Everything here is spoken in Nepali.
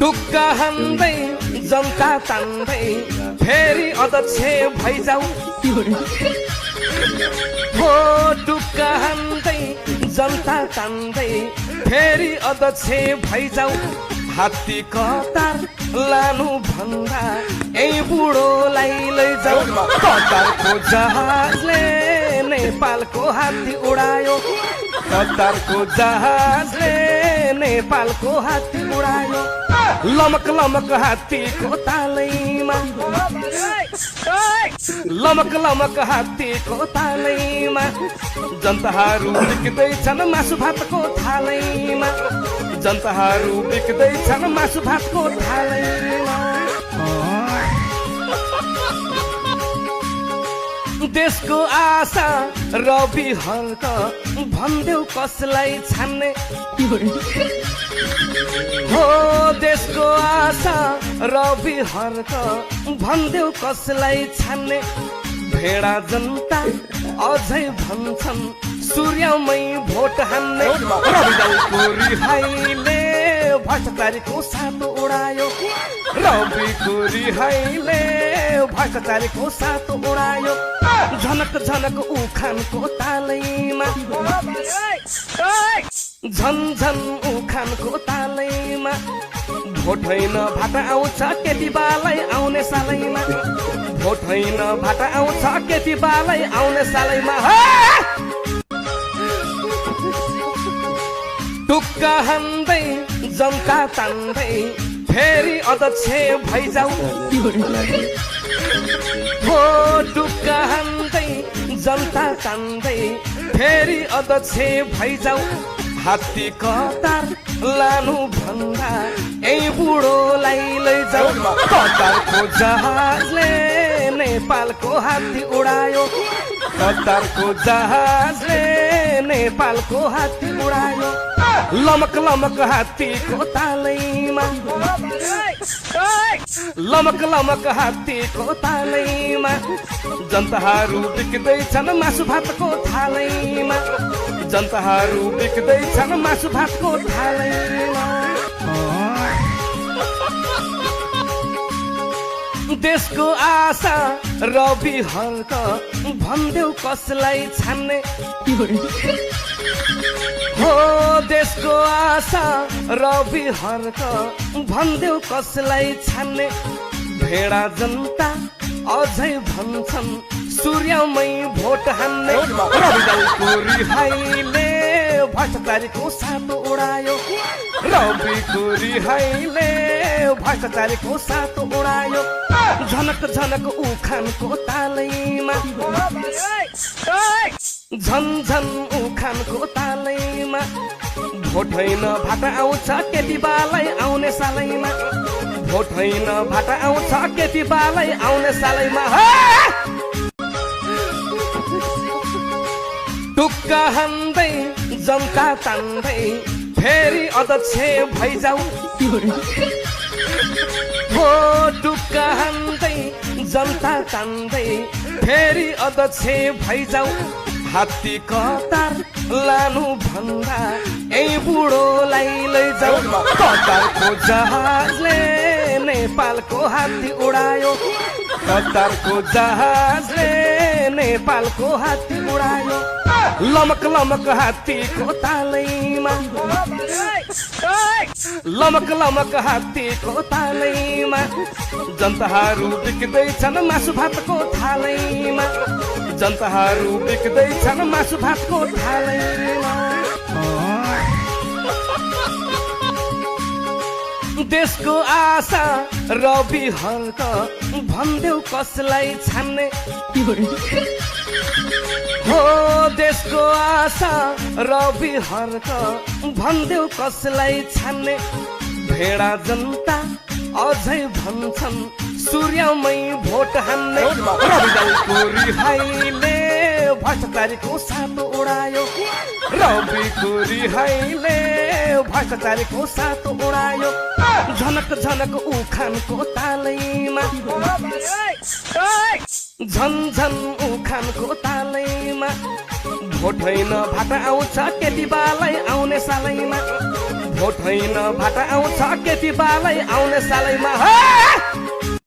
टुक्का हान्दै जनता तान्दै फेरि अध्यक्ष भइजाऊ हो टुक्का हान्दै जनता तान्दै फेरि अध्यक्ष भइजाऊ हात्ती कतार लानु भन्दा यही बुढोलाई लैजाऊ कतारको जहाजले नेपालको हात्ती उडायो कतारको जहाजले नेपालको हात्ती उडायो लमक लमक हात्तीको तालैमा लमक लमक हात्तीको तालैमा जनताहरू बिक्दैछन् मासु भातको थालैमा जनताहरू बिक्दैछन् मासु भातको थालैमा देशको आशा रवि हर्क भन्देऊ कसलाई छान्ने हो देशको आशा रवि हर्क भन्देऊ कसलाई छान्ने भेडा जनता अझै भन्छन् सूर्यमै भोट हान्ने रविको रिहाइले भ्रष्टाचारीको सातो उडायो रविको रिहाइले भ्रष्टाचारीको सातो उडायो झनक झनक उखानको तालैमा झन झन उखानको तालैमा भोट होइन भाटा आउँछ केटी बालै आउने सालैमा भोट होइन भाटा आउँछ केटी बालै आउने सालैमा टुक्का हान्दै जनता तान्दै फेरि अध्यक्ष भइजाऊ हो टुक्का हान्दै जनता तान्दै फेरि अध्यक्ष भइजाऊ हात्ती कतार लानु भन्दा यही बुढोलाई लैजाऊ कतारको जहाजले नेपालको हात्ती उडायो कतारको जहाजले नेपालको हात्ती उडायो लमक लमक हात्तीको तालैमा लमक लमक हात्तीको तालैमा जनताहरू बिक्दैछन् मासु भातको थालैमा जनताहरू बिक्दैछन् मासु भातको थालैमा देशको आशा रवि हर्क भन्देऊ कसलाई छान्ने हो देशको आशा रवि हर्क भन्देऊ कसलाई छान्ने भेडा जनता अझै भन्छन् सूर्यमै भोट हान्ने रविको रिहाइले भ्रष्टाचारीको सातो उडायो रविको रिहाइले भ्रष्टाचारीको सातो उडायो झनक झनक उखानको तालैमा झन झन उखानको तालैमा भोट होइन भाटा आउँछ केटी बालै आउने सालैमा भोट होइन भाटा आउँछ केटी बालै आउने सालैमा टुक्का हान्दै जनता तान्दै फेरि अध्यक्ष भइजाऊ हो टुक्का हान्दै जनता तान्दै फेरि अध्यक्ष भइजाऊ हात्ती कतार लानु भन्दा यही बुढोलाई लैजाऊ कतारको जहाजले नेपालको हात्ती उडायो कतारको जहाजले नेपालको हात्ती उडायो लमक लमक हात्तीको तालैमा लमक लमक हात्तीको तालैमा जनताहरू बिक्दैछन् मासु भातको थालैमा जनताहरू बिक्दैछन् मासु भातको थालैमा देशको आशा रवि हर्क भन्देऊ कसलाई छान्ने हो देशको आशा रवि हर्क भन्देऊ कसलाई छान्ने भेडा जनता अझै भन्छन् सूर्यमै भोट हान्ने रविको रिहाइले भ्रष्टाचारीको सातो उडायो रविको रिहाइले भ्रष्टाचारीको सातो उडायो झनक झनक उखानको तालैमा झन झन उखानको तालैमा भोट होइन भाटा आउँछ केटी बालै आउने सालैमा भोट होइन भाटा आउँछ केटी बालै आउने सालैमा